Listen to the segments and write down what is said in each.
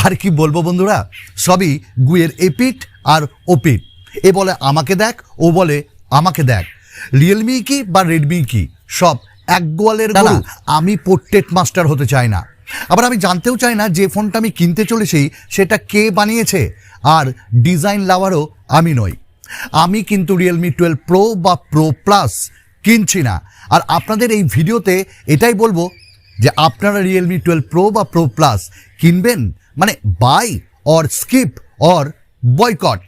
আর কি বলবো বন্ধুরা, সবই গুয়ের এপিট আর ওপিট। এ বলে আমাকে দেখ, ও বলে আমাকে দেখ। রিয়েলমি কি বা রেডমি কি, সব এক গোয়ালের গরু। আমি পোর্ট্রেট মাস্টার হতে চাই না, আবার আমি জানতেও চাই না যে ফোনটা আমি কিনতে চলেছি সেটা কে বানিয়েছে, আর ডিজাইন লাভারও আমি নই। আমি কিন্তু রিয়েলমি 12 প্রো বা প্রো প্লাস কিনছি না। আর আপনাদের এই ভিডিওতে এটাই বলবো যে আপনারা রিয়েলমি 12 প্রো বা প্রো প্লাস কিনবেন, মানে buy or skip or boycott.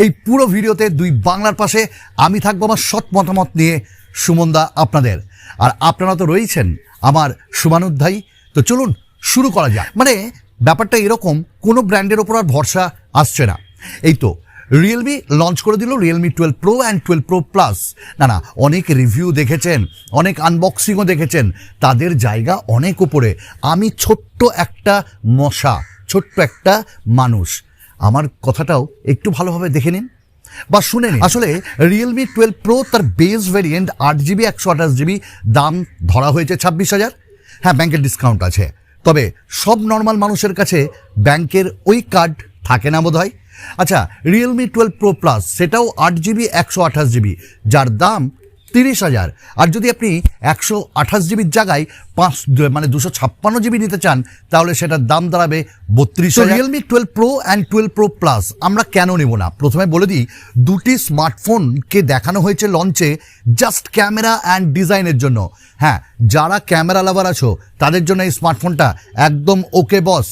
এই পুরো ভিডিওতে দুই বাংলার পাশে আমি থাকবো আমার সৎ মতামত নিয়ে। সুমনদা আপনাদের, আর আপনারা তো রয়েছেন আমার শুভানুধ্যায়ী। তো চলুন শুরু করা যাক। মানে ব্যাপারটা এরকম, কোনো ব্র্যান্ডের ওপর আর ভরসা আসছে না। এই তো রিয়েলমি লঞ্চ করে দিল Realme 12 pro and 12 pro plus. না, অনেক রিভিউ দেখেছেন, অনেক আনবক্সিংও দেখেছেন, তাদের জায়গা অনেক উপরে। আমি ছোট্ট একটা মশা, ছোট্ট একটা মানুষ। আমার কথাটাও একটু ভালোভাবে দেখে নিন বা শুনে নিন। আসলে রিয়েলমি 12 প্রো তার বেস ভ্যারিয়েন্ট 8GB 128GB, দাম ধরা হয়েছে 26,000। হ্যাঁ, ব্যাংকের ডিসকাউন্ট আছে, তবে সব নর্মাল মানুষের কাছে ব্যাংকের ওই কার্ড থাকে না বোধ হয়। আচ্ছা, রিয়েলমি 12 প্রো প্লাস সেটাও 8GB 128GB, যার দাম 30,000। আর যদি আপনি 128GBর জায়গায় 256GB নিতে চান, তাহলে সেটার দাম দাঁড়াবে 32,000। Realme 12 pro and 12 pro plus আমরা কেন নেব না, প্রথমে বলে দিই। দুটি স্মার্টফোনকে দেখানো হয়েছে লঞ্চে জাস্ট ক্যামেরা অ্যান্ড ডিজাইনের জন্য। হ্যাঁ, যারা ক্যামেরা লাভার আছো তাদের জন্য এই স্মার্টফোনটা একদম ওকে বস।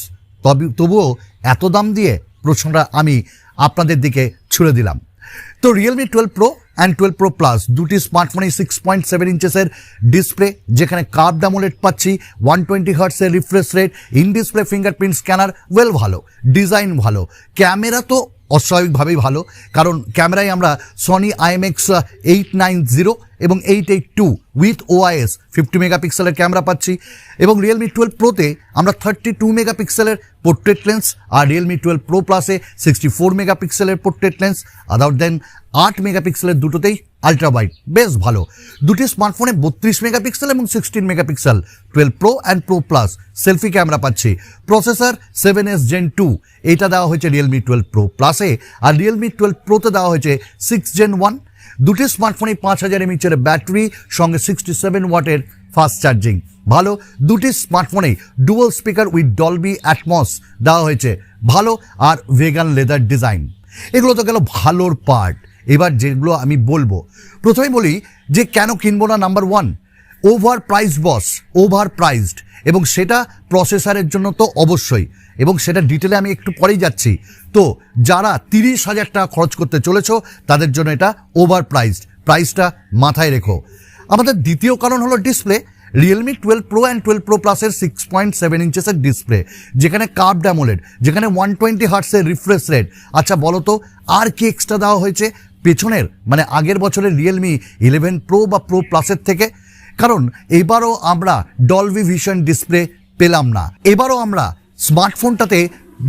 তবুও এত দাম দিয়ে প্রশ্নটা আমি আপনাদের দিকে ছুড়ে দিলাম। তো Realme 12 pro and 12 pro plus দুটি স্মার্টফোনে 6.7 ইঞ্চেসের ডিসপ্লে, যেখানে কার্ভড অ্যামোলেড পাচ্ছি, 120 হার্টসের refresh rate, in display fingerprint scanner, ওয়েল ভালো, ডিজাইন ভালো, ক্যামেরা তো অস্বাভাবিকভাবেই ভালো, কারণ ক্যামেরায় আমরা সনি IMX 890 এবং 882 উইথ OIS 50 মেগাপিক্সেলের ক্যামেরা পাচ্ছি। এবং রিয়েলমি 12 প্রোতে আমরা 32 মেগাপিক্সেলের পোর্ট্রেট লেন্স, আর রিয়েলমি 12 প্রো প্লাসে 64 মেগাপিক্সেলের পোর্ট্রেট লেন্স, আদার দেন 8 মেগাপিক্সেলের দুটোতেই আলট্রা ওয়াইড, বেশ ভালো। দুটি স্মার্টফোনে 32 মেগাপিক্সেল এবং 16 megapixel 12 pro and pro plus selfie camera পাচ্ছি। প্রসেসর 7S Gen 2, এটা দেওয়া হয়েছে রিয়েলমি 12 প্রো প্লাসে, আর রিয়েলমি 12 প্রোতে দেওয়া হয়েছে 6 Gen 1। দুটি স্মার্টফোনে 5000 mAh ব্যাটারি, সঙ্গে 67 ওয়াটের ফাস্ট চার্জিং, ভালো। দুটি স্মার্টফোনে dual speaker with Dolby atoms দেওয়া হয়েছে, ভালো। আর ভেগান লেদার ডিজাইন। এগুলো তো গেল ভালোর পার্ট। এবার যেগুলো আমি বলবো, প্রথমেই বলি যে কেন কিনবো না। নাম্বার 1, ওভার প্রাইস বস, ওভার প্রাইসড, এবং সেটা প্রসেসরের জন্য তো অবশ্যই, এবং সেটা ডিটেলে আমি একটু পরেই যাচ্ছি। তো যারা 30,000 টাকা খরচ করতে চলেছ তাদের জন্য এটা ওভার প্রাইসড, প্রাইসটা মাথায় রেখো। আমাদের দ্বিতীয় কারণ হলো display. Realme 12 pro and 12 pro প্লাসের 6.7 ইঞ্চেসের ডিসপ্লে, যেখানে কার্ভড অ্যামোলেড, যেখানে 120 হার্টসের রিফ্রেশ রেট। আচ্ছা বলো তো আর কি এক্সট্রা দেওয়া হয়েছে পেছনের, মানে আগের বছরের রিয়েলমি 11 প্রো বা প্রো প্লাসের থেকে? কারণ এবারও আমরা ডলবি ভিশন ডিসপ্লে পেলাম না। এবারও আমরা স্মার্টফোনটাতে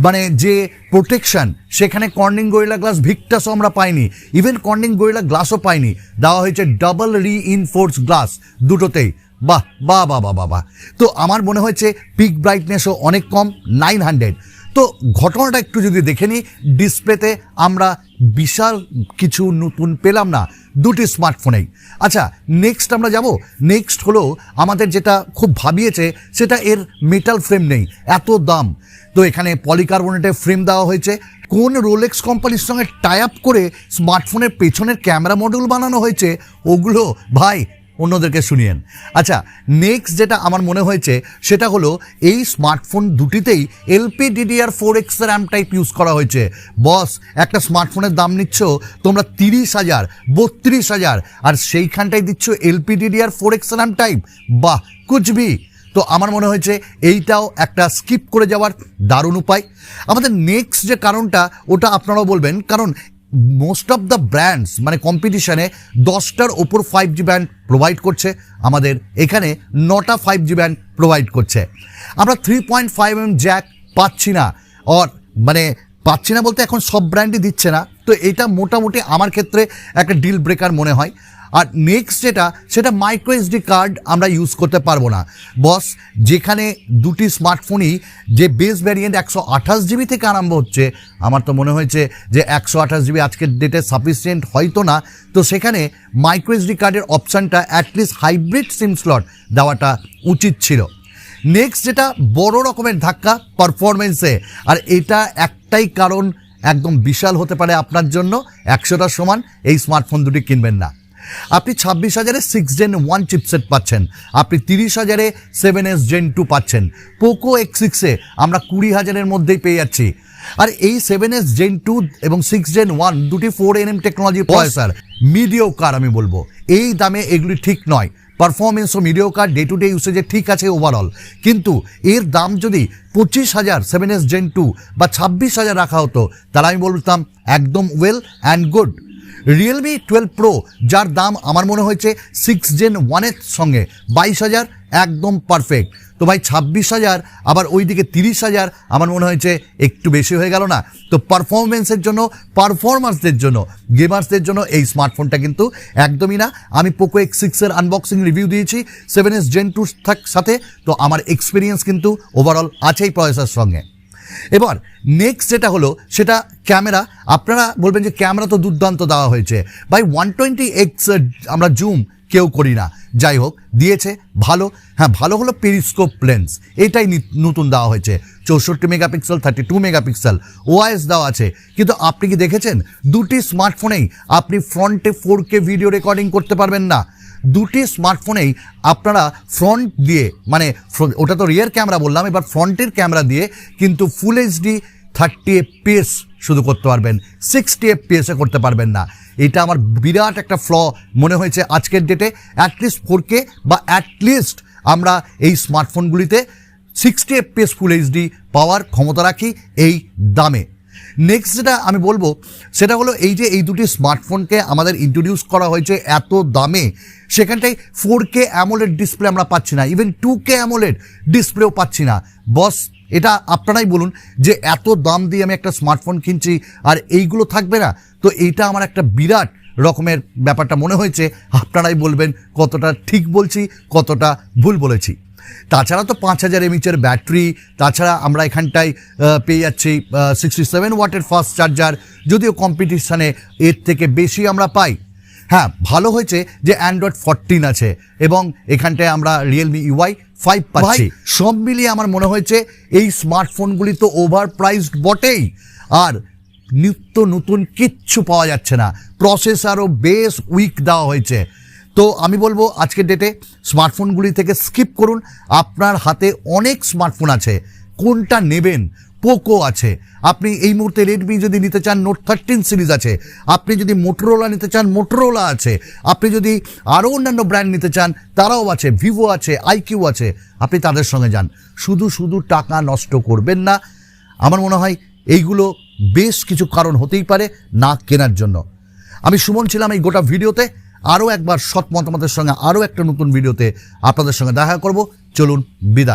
মানে যে প্রোটেকশন, সেখানে কর্নিং গরিলা গ্লাস ভিক্টাসও আমরা পাইনি, ইভেন কর্নিং গরিলা গ্লাসও পাইনি। দেওয়া হয়েছে ডাবল রিইনফোর্স গ্লাস দুটোতেই। বাহ বাহ বাহ বাহ বাহ। তো আমার মনে হয়েছে পিক ব্রাইটনেসও অনেক কম, 900। তো ঘটনাটা একটু যদি দেখে নিই, ডিসপ্লেতে আমরা বিশাল কিছু নতুন পেলাম না দুটি স্মার্টফোনেই। আচ্ছা, নেক্সট আমরা যাব। নেক্সট হলো আমাদের যেটা খুব ভাবিয়েছে, সেটা এর মেটাল ফ্রেম নেই, এত দাম। তো এখানে পলিকার্বনেটের ফ্রেম দেওয়া হয়েছে। কোন রোলেক্স কোম্পানির সঙ্গে টাই আপ করে স্মার্টফোনের পেছনের ক্যামেরা মডিউল বানানো হয়েছে, ওগুলো ভাই অন্যদেরকে শুনিয়েন। আচ্ছা, নেক্সট যেটা আমার মনে হয়েছে সেটা হলো এই স্মার্টফোন দুটিতেই LPDDR4X র্যাম টাইপ ইউজ করা হয়েছে। বস, একটা স্মার্টফোনের দাম নিচ্ছ তোমরা 30,000, 32,000, আর সেইখানটায় দিচ্ছ LPDDR4X র্যাম টাইপ। বাহ, কুচবি। তো আমার মনে হয়েছে এইটাও একটা স্কিপ করে যাওয়ার দারুণ উপায়। আমাদের নেক্সট যে কারণটা, ওটা আপনারাও বলবেন, কারণ মোস্ট অফ দ্য ব্র্যান্ডস মানে কম্পিটিশনে 10টার ওপর 5G ব্যান্ড প্রোভাইড করছে, আমাদের এখানে 9টা 5G ব্যান্ড প্রোভাইড করছে। আমরা 3.5mm জ্যাক পাচ্ছি না, মানে পাচ্ছি না বলতে এখন সব ব্র্যান্ডই দিচ্ছে না। তো এটা মোটামুটি আমার ক্ষেত্রে একটা ডিল ব্রেকার মনে হয়। আর নেক্সট যেটা সেটা মাইক্রো এসডি কার্ড আমরা ইউজ করতে পারবো না বস। যেখানে দুটি স্মার্টফোনই যে বেস ভ্যারিয়েন্ট 128 GB থেকে আরম্ভ হচ্ছে, আমার তো মনে হয়েছে যে 128 GB আজকের ডেটে সাফিসিয়েন্ট হয়তো না, তো সেখানে মাইক্রো এসডি কার্ডের অপশানটা অ্যাটলিস্ট হাইব্রিড সিম স্লট দেওয়াটা উচিত ছিল। নেক্সট যেটা বড় রকমের ধাক্কা পারফরমেন্সে, আর এটা একটাই কারণ একদম বিশাল হতে পারে আপনার জন্য, 100টার সমান এই স্মার্টফোন দুটি কিনবেন না। আপনি 26,000-এ 6 Gen 1 চিপসেট পাচ্ছেন, আপনি 30,000-এ 7S Gen 2 পাচ্ছেন। পোকো X6-এ আমরা 20,000-এর মধ্যেই পেয়ে যাচ্ছি। আর এই 7S Gen 2 এবং 6 Gen 1 দুটি 4nm টেকনোলজি প্রসেসর, মিডিওকার আমি বলবো। এই দামে এগুলি ঠিক নয়। Performance O mediocre day to day ইউসেজে ঠিক আছে ওভারঅল, কিন্তু এর দাম যদি 25,000 7S Gen 2 বা 26,000 রাখা হতো, তাহলে আমি বলতাম একদম well and good. Realme 12 Pro যার দাম আমার মনে হয়েছে 6 Gen 1-এর সঙ্গে 22,000 একদম পারফেক্ট। তো ভাই 26,000 আবার ওইদিকে 30,000 আমার মনে হয়েছে একটু বেশি হয়ে গেল না? তো পারফরমেন্সের জন্য, পারফরমার্সদের জন্য, গেমার্সদের জন্য এই স্মার্টফোনটা কিন্তু একদমই না। আমি পোকো X6-এর আনবক্সিং রিভিউ দিয়েছি 7S Gen 2 সাথে, তো আমার এক্সপিরিয়েন্স কিন্তু ওভারঅল আছেই প্রসেসরের সঙ্গে। এবার নেক্সট যেটা হলো সেটা ক্যামেরা। আপনারা বলবেন যে ক্যামেরা তো দুর্দান্ত দেওয়া হয়েছে ভাই, 120x আমরা জুম কেউ করি না, যাই হোক দিয়েছে ভালো। হ্যাঁ, ভালো হলো পেরিস্কোপ লেন্স, এটাই নতুন দেওয়া হয়েছে। 64 মেগাপিক্সেল 32 মেগাপিক্সেল ওআইএস দেওয়া আছে। কিন্তু আপনি কি দেখেছেন দুটি স্মার্টফোনেই আপনি ফ্রন্টে 4K ভিডিও রেকর্ডিং করতে পারবেন না। দুটি স্মার্টফোনেই আপনারা ফ্রন্ট দিয়ে, মানে ওটা তো রিয়ার ক্যামেরা বললাম, এবার ফ্রন্টের ক্যামেরা দিয়ে কিন্তু ফুল এইচডি 30 FPS শুধু করতে পারবেন, 60 FPS করতে পারবেন না। এটা আমার বিরাট একটা ফ্ল মনে হয়েছে আজকের ডেটে। অ্যাটলিস্ট 4K বা অ্যাটলিস্ট আমরা এই স্মার্টফোনগুলিতে 60 FPS ফুল এইচডি পাওয়ার ক্ষমতা রাখি এই দামে। নেক্সট যেটা আমি বলবো সেটা হলো এই যে এই দুটি স্মার্টফোনকে আমাদের ইন্ট্রোডিউস করা হয়েছে এত দামে, সেখানটায় 4K অ্যামোলেড ডিসপ্লে আমরা পাচ্ছি না, ইভেন 2K অ্যামোলেড ডিসপ্লেও পাচ্ছি না। বস, এটা আপনারাই বলুন যে এত দাম দিয়ে আমি একটা স্মার্টফোন কিনছি আর এইগুলো থাকবে না? তো এইটা আমার একটা বিরাট রকমের ব্যাপারটা মনে হয়েছে। আপনারাই বলবেন কতটা ঠিক বলছি, কতটা ভুল বলেছি। তাছাড়া তো 5000 mAh ব্যাটারি, তাছাড়া আমরা এখানটায় পেয়ে যাচ্ছি 67 ওয়াটের ফাস্ট চার্জার, যদিও কম্পিটিশানে এর থেকে বেশি আমরা পাই। হ্যাঁ, ভালো হয়েছে যে অ্যান্ড্রয়েড 14 আছে এবং এখানটায় আমরা রিয়েলমি UI 5 পাচ্ছি। সব মিলিয়ে আমার মনে হয়েছে এই স্মার্টফোনগুলি তো ওভার প্রাইসড বটেই, আর নিত্য নতুন কিচ্ছু পাওয়া যাচ্ছে না, প্রসেসরও বেশ উইক দেওয়া হয়েছে। তো আমি বলবো আজকের ডেটে স্মার্টফোনগুলি থেকে স্কিপ করুন। আপনার হাতে অনেক স্মার্টফোন আছে, কোনটা নেবেন? পোকো আছে, আপনি এই মুহূর্তে রেডমি যদি নিতে চান নোট 13 সিরিজ আছে, আপনি যদি মোটরোলা নিতে চান মোটরোলা আছে, আপনি যদি আরও অন্যান্য ব্র্যান্ড নিতে চান তারাও আছে, ভিভো আছে, আইকিউ আছে, আপনি তাদের সঙ্গে যান। শুধু শুধু টাকা নষ্ট করবেন না। আমার মনে হয় এইগুলো বেশ কিছু কারণ হতেই পারে না কেনার জন্য। আমি সুমন ছিলাম এই গোটা ভিডিওতে। আরও একবার সৎ মতামতের সঙ্গে আরও একটা নতুন ভিডিওতে আপনাদের সঙ্গে দেখা করব। চলুন, বিদায়।